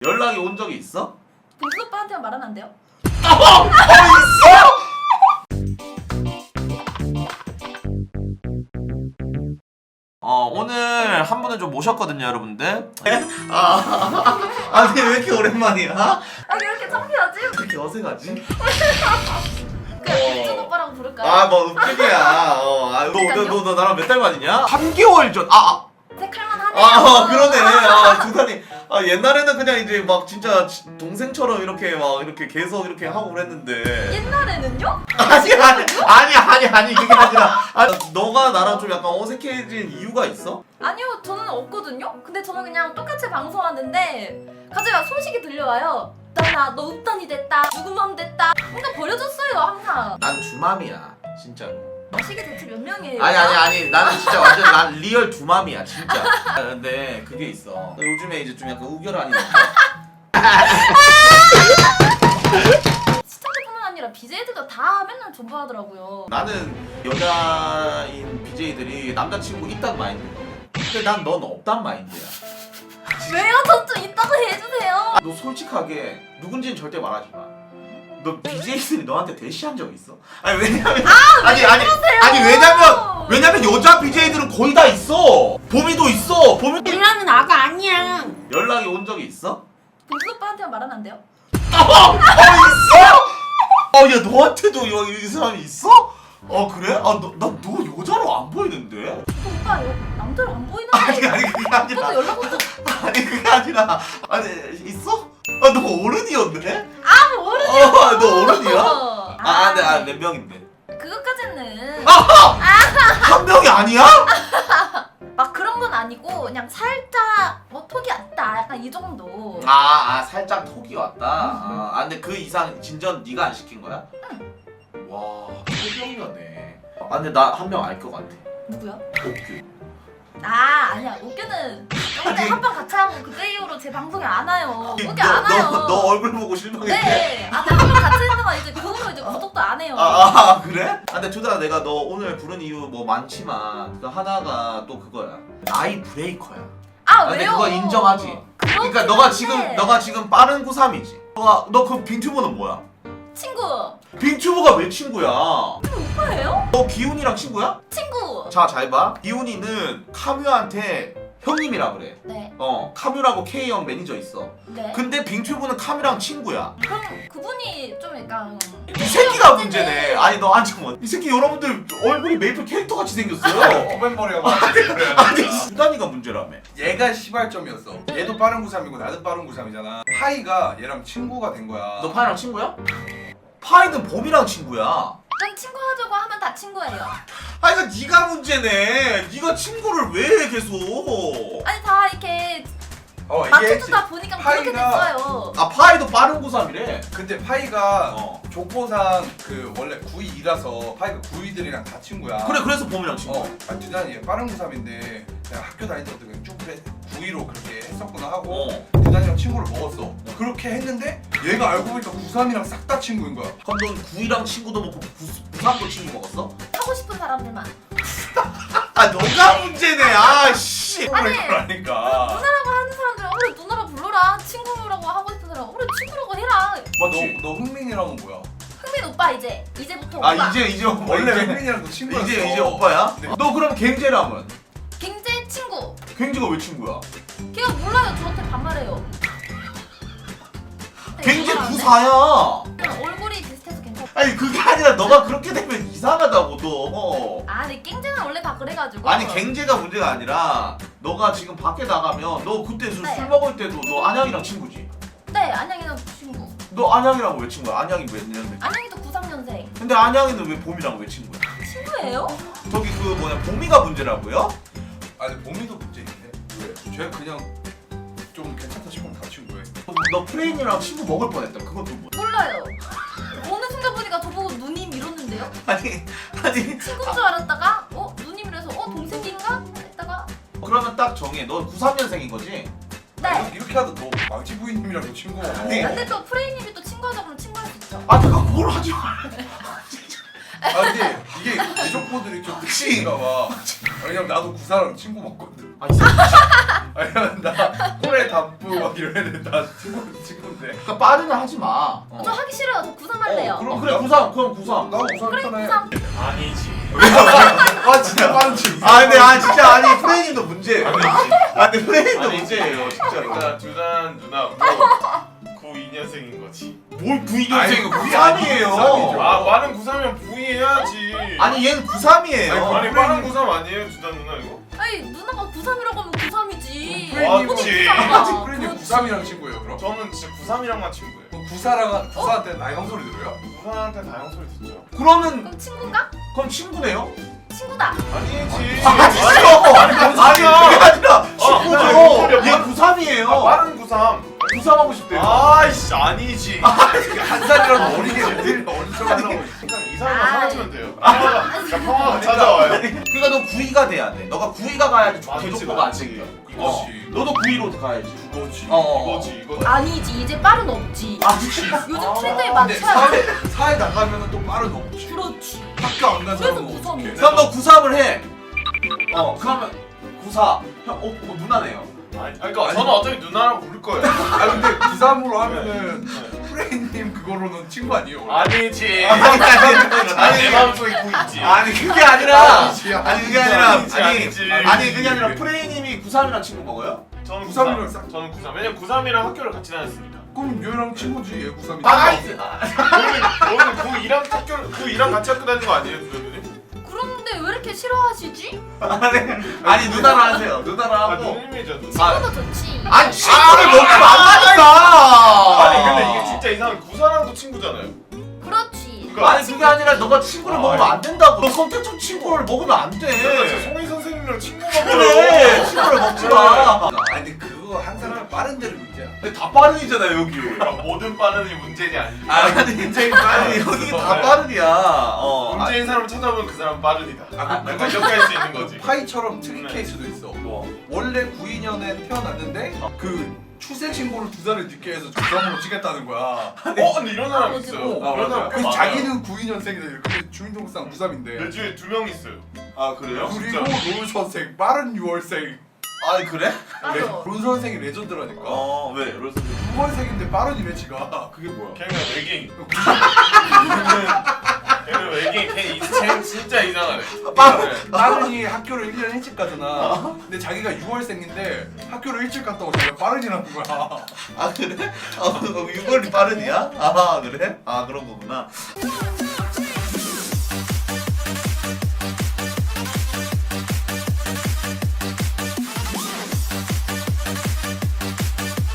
연락이 온 적이 있어? 동수 오빠한테만 말하면 안 돼요? 있어? 오늘 한 분을 좀 모셨거든요, 여러분들. 아니 왜 이렇게 오랜만이야? 아 왜 이렇게 창피하지? 왜 이렇게 어색하지? 그냥 동수 오빠라고 부를까요? 아, 뭐 은필이야. 너 나랑 몇 달 만이냐? 3개월 전. 색할만 하네요. 그러네. 두 달이. 옛날에는 그냥 이제 막 진짜 동생처럼 이렇게 막 이렇게 계속 이렇게 하고 그랬는데. 옛날에는요? 아니 그게 아니라. 너가 나랑 좀 약간 어색해진 이유가 있어? 아니요 저는 없거든요? 근데 저는 그냥 똑같이 방송하는데 갑자기 막 소식이 들려와요. 너 up단이 됐다, 누구 맘 됐다. 뭔가 버려졌어요 항상. 난 주맘이야 진짜로. 시기 대체 몇 명이에요? 아니 나는 진짜 완전 난 리얼 두맘이야 진짜. 근데 그게 있어. 요즘에 이제 좀 약간 우결하니. 시청자뿐만 아니라 BJ들도 다 맨날 존버하더라고요. 나는 여자인 BJ들이 남자친구 있단 마인드거든. 근데 난 넌 없단 마인드야. 왜요? 저 좀 있다고 해주세요. 너 솔직하게 누군지는 절대 말하지 마. 너 BJ들이 너한테 대시한 적 있어? 아니 왜냐면 왜냐면 여자 BJ들은 거의 다 있어. 보미도 있어. 보미 일라는 아가 아니야. 연락이 온 적이 있어? 동수 오빠한테만 말하면 안 돼요? 있어? 야 너한테도 이 사람이 있어? 그래? 너 여자로 안 보이는데? 저 오빠 남자로 안 보이는데. 아니 그게 아니라. 저도 연락 온 적. 아니 그게 아니라. 있어? 너 어른이었네? 모르죠. 너 어른이야? 근데 몇 명인데? 그것까지는 한 명이 아니야? 막 그런 건 아니고 그냥 살짝 뭐 톡이 왔다 약간 이 정도. 살짝 톡이 왔다. 근데 그 이상 진전 네가 안 시킨 거야? 응. 와, 소경이네. 근데 나 한 명 알 것 같아. 누구야? 옥규. 아니야 옥규는 그때 한번 같이 하고 그때 이후로 제 방송에 안 와요. 옥규 안 와요. 너 얼굴 보고 실망했대? 네. 한번 같이 했다가 이제 그 후로 이제 구독도 안 해요. 그래? 근데 투다 내가 너 오늘 부른 이유 뭐 많지만 그 하나가 또 그거야. 나이 브레이커야. 근데 왜요? 그거 인정하지? 그러니까 너가 지금 빠른 93이지. 너 그 빙튜브는 뭐야? 친구. 빙튜브가 왜 친구야? 오빠예요? 너 기훈이랑 친구야? 친구. 자, 잘 봐. 기훈이는 카뮤한테 형님이라 그래. 네. 카뮤라고 K형 매니저 있어. 네. 근데 빙튜브는 카뮤랑 친구야. 그럼 그분이 좀 약간 이 새끼가 문제네. 너 앉아봐. 이 새끼 여러분들 얼굴이 메이플 캐릭터 같이 생겼어요. 코벤머리가 유단이가 문제라며. 얘가 시발점이었어. 얘도 빠른 93이고 나도 빠른 93이잖아. 파이가 얘랑 친구가 된 거야. 너 파이랑 친구야? 파이는 봄이랑 친구야. 전 친구 하자고 하면 다 친구예요. 이거 네가 문제네. 네가 친구를 왜 해, 계속? 아니 다 이렇게 이게 맞춰주다 보니까 그렇게 파이가- 됐어요. 파이도 빠른 93이래. 근데 파이가 어. 조코상 그 원래 9위라서 파이가 9위들이랑 다 친구야. 그래서 봄이랑 친구. 두단이 얘 빠른 93인데 그냥 학교 다닐 때부터 그냥 쭉 그래 9위로 그렇게 했었구나 하고 두단이랑 친구를 먹었어. 그렇게 했는데 얘가 알고 보니까 93이랑 싹 다 친구인 거야. 그럼 넌 9이랑 친구도 먹고 93도 친구 먹었어? 하고 싶은 사람들만. 너가 문제네. 씨. 아니, 그러니까. 누나라고 하는 사람들은 그래 누나라 불러라. 친구라고 하고 싶은 사람 그래 친구라고 해라. 맞지? 너 흥민이랑은 뭐야? 흥민 오빠 이제부터 오빠. 이제 원래 이제 흥민이랑 친구였어. 이제 오빠야? 네. 너 그럼 갱제랑은? 갱제 친구. 갱제가 왜 친구야? 걔가 몰라요. 저한테 반말해요. 갱제 몰라요. 94야. 그냥 얼굴이 비슷해서 괜찮아. 그게 아니라 너가 그렇게 되면 이상하다고 너. 근데 갱제는 원래 다 그래가지고. 갱제가 문제가 아니라 너가 지금 밖에 나가면 너 그때 술 네. 먹을 때도 너 안양이랑 친구지? 네 안양이랑 친구. 너 안양이랑 왜 친구야? 안양이 몇 년대? 안양이도 93년생. 근데 안양이는 왜 봄이랑 왜 친구야? 친구예요? 저기 봄이가 문제라고요? 아니 봄이도 문제 있네. 왜? 쟤 그냥 좀 괜찮다 싶으면 다 친구해. 너 프레인이랑 친구 먹을 뻔했다. 그것도 뭐? 몰라요. 어느 순간 보니까 저보고 누님 이러는데요? 아니 친구인 줄 알았다가 누님이라서 동생인가? 했다가 그러면 딱 정해. 너 93년생인 거지? 네. 이렇게 하다 너 망치 부인님이랑도 친구가. 아니. 근데 또 프레이님이 또 친구하자 그러면 친구할 수 있죠. 내가 그걸 하지 마. 근데 이게 대적보들이 좀 특징인가 봐. 왜냐면 나도 94랑 친구 먹거든. 이 새끼. 아니면 나 콜에 답부 막 이런 애들 다 친구인데. 그러니까 빠르는 하지 마. 저 하기 싫어요. 저 93 할래요. 그럼 그래 93 그럼 93. 나 우선 그래 편해. 93. 아니지. 아 진짜 빠른 친구. 아 근데 진짜 아니 프레임도 문제예요. 아 근데 프레임도 문제예요 진짜로. 그러니까 두단 누나 92년생인 거지. 뭘 아니, 92년생이고 그게 93이에요. 93이죠. 아 빠른 93이면 부위해야지. 아니 얘는 93이에요. 아니 빠른 93 아니에요 두단 누나 이거? 아니 누나가 93이라고 하면 93이지. 아, 그치. 프렌이 93이랑 친구예요 그럼? 저는 진짜 93이랑만 친구예요. 94한테 나이 형 소리 들어요? 93한테 다 형소리 듣죠. 그러면 그럼 친구인가? 그럼 친구네요? 친구다. 아니지. 아니 그게 아니라 친구죠. 아니, 얘 93이에요. 아, 빠른 93. 93 하고 싶대요. 아이씨 아니지. 한 살이라도 어리게 어딜 어리죠 하라고. 그냥 이 사람만 아이. 사라지면 돼요. 평화가 찾아와요. 그러니까 너 9위가 돼야 돼. 너가 9위가 가야지 맞지, 개족보가 안 맞지. 생겨. 이거지. 너도 9위로 가야지. 그거지. 이거지 이거. 아니지 이제 빠른 없지. 아니지. 요즘 트렌드에 근데 맞춰야 돼. 사회 나가면은 또 빠른 없지. 그렇지. 학교 안 간 사람은 그래서 어떡해. 그럼 너 93을 해. 그러면 94. 형, 누나네요. 그러니까 아니. 저는 어차피 누나라고 부를 거예요. 아 근데 93으로 하면은 프레이님 그거로는 친구 아니에요? 아니지. 아니, 내 마음속에 구 있지. 아니 그게 아니라 아니지, 아니 그게 아니라 아니지, 아니 아니지. 아니 그게 아니라 프레이님이 93이랑 친구 먹어요? 저는 93 93이랑 이랑 싹- 저는 93. 왜냐면 93이랑 학교를 같이 다녔으니까. 그럼 얘랑 친구지 얘 93이. 너는 92랑 학교를 92랑 같이 학교 다니는 거 아니에요, 누나들이? 그런데 왜 이렇게 싫어하시지? 아니 누나랑 하세요. 누나랑 아, 하고. 누님이죠. 누님. 친구도 좋지. 아니 친구를 먹으면 안 되니까. 아니 근데 이게 진짜 이상한 구사랑도 친구잖아요. 그렇지. 그러니까 아니 그게 아니라 너가 친구를 먹으면 안 된다고. 너 선택적 친구를 먹으면 안 진짜 돼. 송희 선생님이랑 친구가 그래 뭐예요? 친구를 먹지 마. 아니 근데 그거 한 사람 빠른 대로 문제야. 근데 다 빠른이잖아요 여기. 그러니까 모든 빠른이 문제지 아니지. 아니 인생이 빠른 여기 다 빠른이야. 문제인 사람을 찾아보면 그 사람 빠른이다. 아, 약간 이렇게 할 수 있는 거지. 파이처럼 특이 네. 케이스도 있어. 뭐? 원래 92년에 태어났는데 그 출생 신고를 2살을 늦게 해서 중3으로 치겠다는 거야. 근데 이런 사람 뭐지, 있어요. 뭐. 그런 사람 꽤 그래서 많아요. 자기는 92년생이래. 근데 주민등록상 93인데. 내 주위에 2명 있어요. 아 그래요? 그리고 롤 선생, 빠른 6월생. 아니 그래? 맞아. 롤 선생이 레전드라니까. 왜? 롤스 6월생인데 빠른이래 지가. 그게 뭐야? 걔는 외계인. 걔는 외계인. 걔 진짜 이상하네. 빠른이 학교를 1년 일찍 가잖아. 근데 자기가 6월생인데 학교를 일찍 갔다고 자기가 빠른이라는 거야. 아 그래? 6월이 빠른이야? 아 그래? 아 그런 거구나.